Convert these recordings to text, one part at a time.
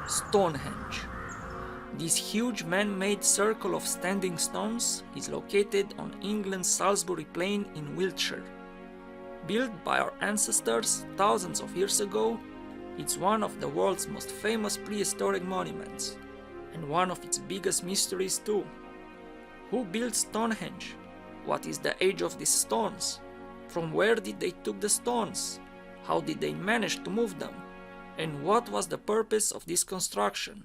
Stonehenge. This huge man-made circle of standing stones is located on England's Salisbury plain in Wiltshire. Built by our ancestors thousands of years ago, it's one of the world's most famous prehistoric monuments, and one of its biggest mysteries too. Who built Stonehenge? What is the age of these stones? From where did they took the stones? How did they manage to move them? And what was the purpose of this construction?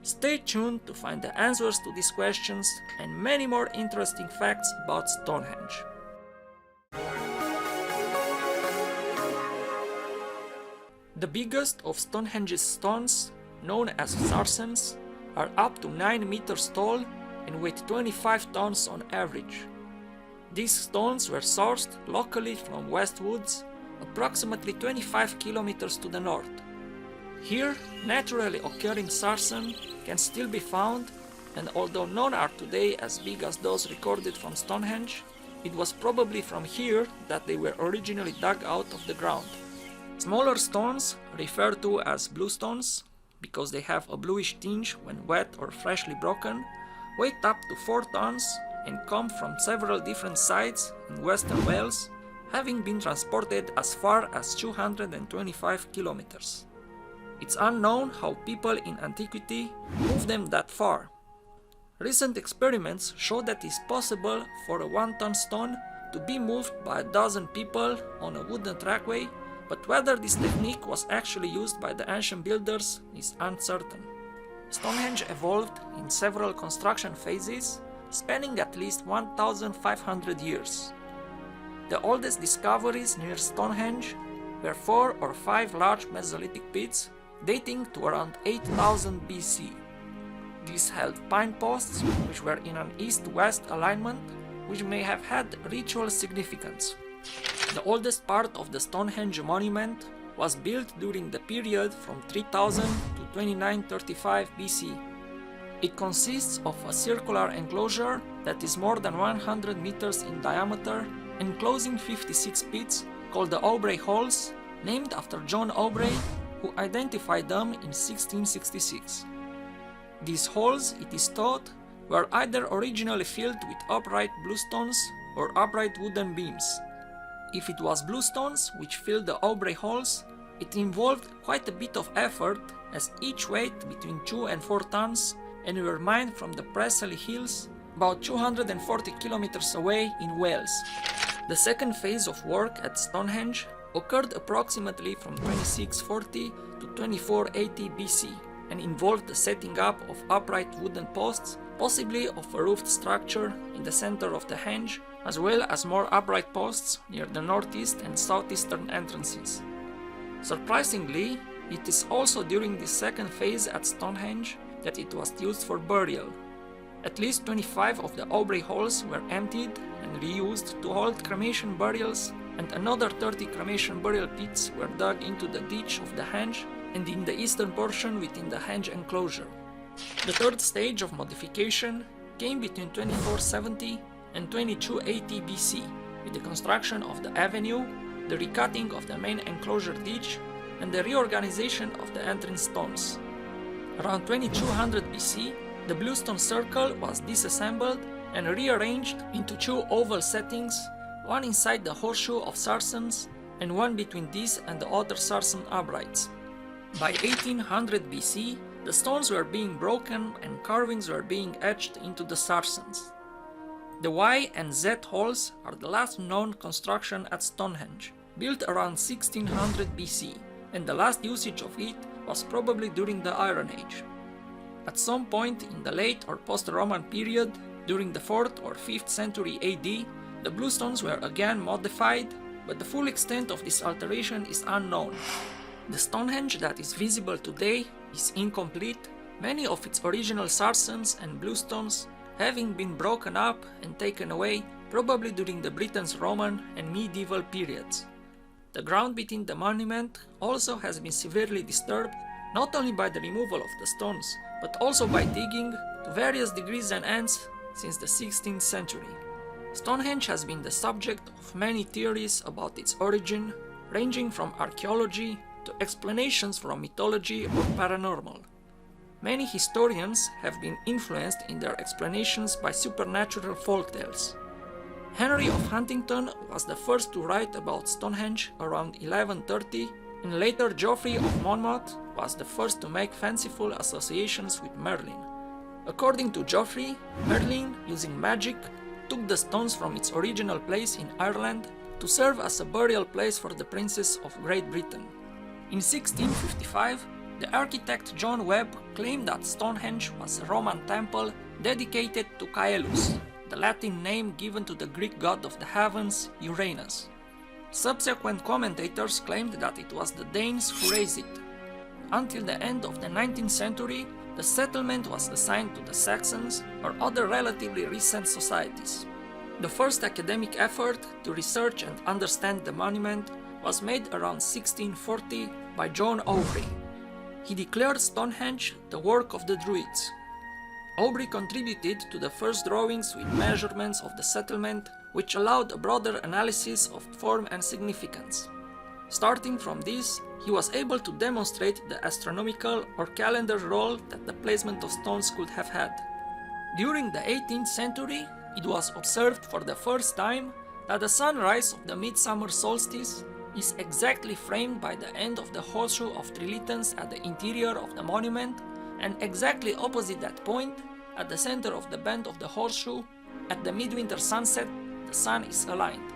Stay tuned to find the answers to these questions and many more interesting facts about Stonehenge. The biggest of Stonehenge's stones, known as sarsens, are up to 9 meters tall and weigh 25 tons on average. These stones were sourced locally from West Woods, approximately 25 kilometers to the north. Here, naturally occurring sarsen can still be found, and although none are today as big as those recorded from Stonehenge, it was probably from here that they were originally dug out of the ground. Smaller stones, referred to as bluestones, because they have a bluish tinge when wet or freshly broken, weigh up to 4 tons and come from several different sites in Western Wales, having been transported as far as 225 kilometers. It's unknown how people in antiquity moved them that far. Recent experiments show that it's possible for a 1-ton stone to be moved by a dozen people on a wooden trackway, but whether this technique was actually used by the ancient builders is uncertain. Stonehenge evolved in several construction phases, spanning at least 1,500 years. The oldest discoveries near Stonehenge were 4 or 5 large Mesolithic pits dating to around 8000 BC. These held pine posts which were in an east-west alignment, which may have had ritual significance. The oldest part of the Stonehenge monument was built during the period from 3000 to 2935 BC. It consists of a circular enclosure that is more than 100 meters in diameter, enclosing 56 pits called the Aubrey Holes, named after John Aubrey, who identified them in 1666. These holes, it is thought, were either originally filled with upright bluestones or upright wooden beams. If it was bluestones which filled the Aubrey holes, it involved quite a bit of effort, as each weighed between 2 and 4 tons and were mined from the Presley Hills, about 240 kilometers away in Wales. The second phase of work at Stonehenge occurred approximately from 2640 to 2480 BC and involved the setting up of upright wooden posts, possibly of a roofed structure in the center of the henge, as well as more upright posts near the northeast and southeastern entrances. Surprisingly, it is also during this second phase at Stonehenge that it was used for burial. At least 25 of the Aubrey holes were emptied and reused to hold cremation burials, and another 30 cremation burial pits were dug into the ditch of the henge and in the eastern portion within the henge enclosure. The third stage of modification came between 2470 and 2280 BC, with the construction of the avenue, the recutting of the main enclosure ditch, and the reorganization of the entrance stones. Around 2200 BC, the bluestone circle was disassembled and rearranged into 2 oval settings, one inside the horseshoe of sarsens and one between these and the other sarsen uprights. By 1800 BC, the stones were being broken and carvings were being etched into the sarsens. The Y and Z holes are the last known construction at Stonehenge, built around 1600 BC, and the last usage of it was probably during the Iron Age. At some point in the late or post-Roman period, during the 4th or 5th century AD, the bluestones were again modified, but the full extent of this alteration is unknown. The Stonehenge that is visible today is incomplete, many of its original sarsens and bluestones having been broken up and taken away probably during the Britain's Roman and medieval periods. The ground between the monument also has been severely disturbed, not only by the removal of the stones, but also by digging to various degrees and ends since the 16th century. Stonehenge has been the subject of many theories about its origin, ranging from archeology, to explanations from mythology or paranormal. Many historians have been influenced in their explanations by supernatural folktales. Henry of Huntingdon was the first to write about Stonehenge around 1130, and later Geoffrey of Monmouth was the first to make fanciful associations with Merlin. According to Geoffrey, Merlin, using magic, took the stones from its original place in Ireland to serve as a burial place for the princes of Great Britain. In 1655, the architect John Webb claimed that Stonehenge was a Roman temple dedicated to Caelus, the Latin name given to the Greek god of the heavens, Uranus. Subsequent commentators claimed that it was the Danes who raised it. Until the end of the 19th century, the settlement was assigned to the Saxons or other relatively recent societies. The first academic effort to research and understand the monument was made around 1640 by John Aubrey. He declared Stonehenge the work of the Druids. Aubrey contributed to the first drawings with measurements of the settlement, which allowed a broader analysis of form and significance. Starting from this, he was able to demonstrate the astronomical or calendar role that the placement of stones could have had. During the 18th century, it was observed for the first time that the sunrise of the midsummer solstice is exactly framed by the end of the horseshoe of trilithons at the interior of the monument, and exactly opposite that point, at the center of the bend of the horseshoe, at the midwinter sunset, the sun is aligned.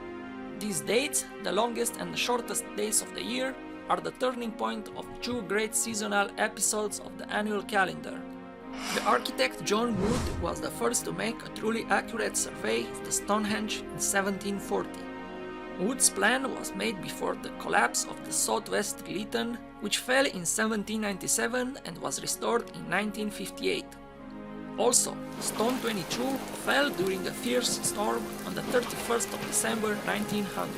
These dates, the longest and the shortest days of the year, are the turning point of two great seasonal episodes of the annual calendar. The architect John Wood was the first to make a truly accurate survey of the Stonehenge in 1740. Wood's plan was made before the collapse of the southwest Trilithon, which fell in 1797 and was restored in 1958. Also, Stone 22 fell during a fierce storm on the 31st of December 1900.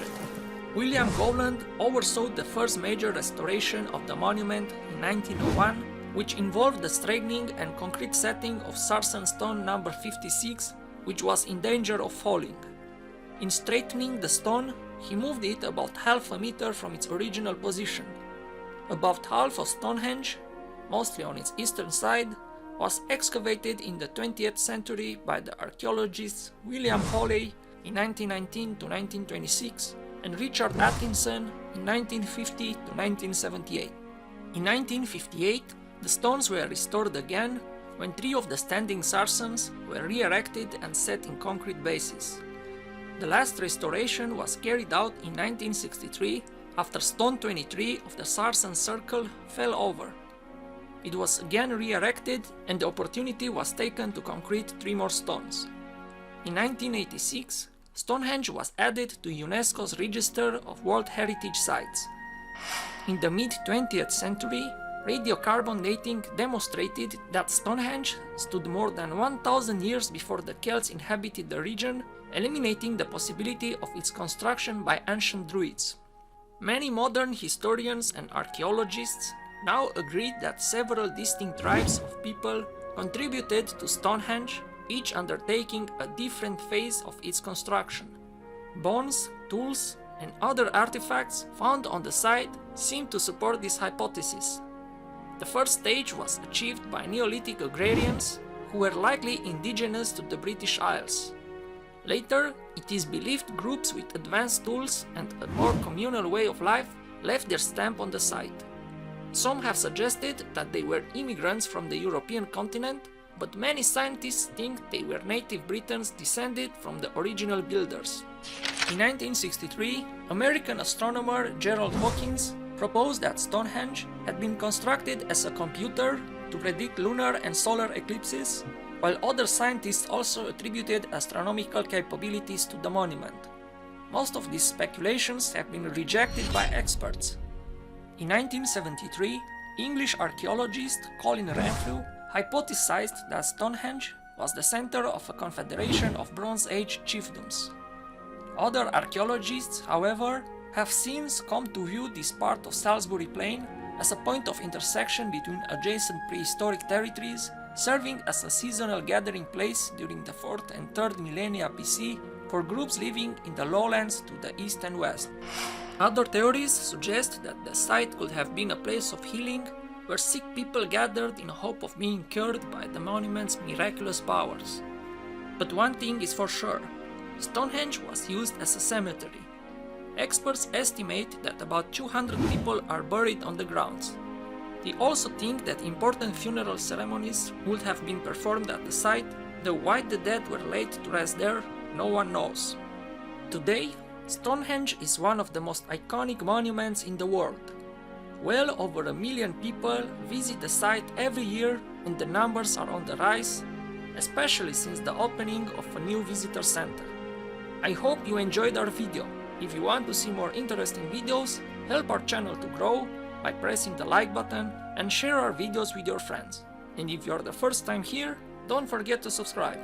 William Gowland oversaw the first major restoration of the monument in 1901, which involved the straightening and concrete setting of sarsen stone number 56, which was in danger of falling. In straightening the stone, he moved it about half a meter from its original position. About half of Stonehenge, mostly on its eastern side, was excavated in the 20th century by the archaeologists William Hawley in 1919 to 1926 and Richard Atkinson in 1950 to 1978. In 1958, the stones were restored again when 3 of the standing sarsens were re-erected and set in concrete bases. The last restoration was carried out in 1963 after Stone 23 of the Sarsen Circle fell over. It was again re-erected and the opportunity was taken to concrete 3 more stones. In 1986, Stonehenge was added to UNESCO's Register of World Heritage Sites. In the mid-20th century, radiocarbon dating demonstrated that Stonehenge stood more than 1,000 years before the Celts inhabited the region, eliminating the possibility of its construction by ancient Druids. Many modern historians and archaeologists now agree that several distinct tribes of people contributed to Stonehenge, each undertaking a different phase of its construction. Bones, tools, and other artifacts found on the site seem to support this hypothesis. The first stage was achieved by Neolithic agrarians who were likely indigenous to the British Isles. Later, it is believed groups with advanced tools and a more communal way of life left their stamp on the site. Some have suggested that they were immigrants from the European continent, but many scientists think they were native Britons descended from the original builders. In 1963, American astronomer Gerald Hawkins proposed that Stonehenge had been constructed as a computer to predict lunar and solar eclipses, while other scientists also attributed astronomical capabilities to the monument. Most of these speculations have been rejected by experts. In 1973, English archaeologist Colin Renfrew hypothesized that Stonehenge was the center of a confederation of Bronze Age chiefdoms. Other archaeologists, however, have since come to view this part of Salisbury Plain as a point of intersection between adjacent prehistoric territories, serving as a seasonal gathering place during the 4th and 3rd millennia BC for groups living in the lowlands to the east and west. Other theories suggest that the site could have been a place of healing where sick people gathered in hope of being cured by the monument's miraculous powers. But one thing is for sure, Stonehenge was used as a cemetery. Experts estimate that about 200 people are buried on the grounds. They also think that important funeral ceremonies would have been performed at the site, though why the dead were laid to rest there, no one knows. Today, Stonehenge is one of the most iconic monuments in the world. Well over 1 million people visit the site every year and the numbers are on the rise, especially since the opening of a new visitor center. I hope you enjoyed our video. If you want to see more interesting videos, help our channel to grow by pressing the like button and share our videos with your friends. And if you're the first time here, don't forget to subscribe.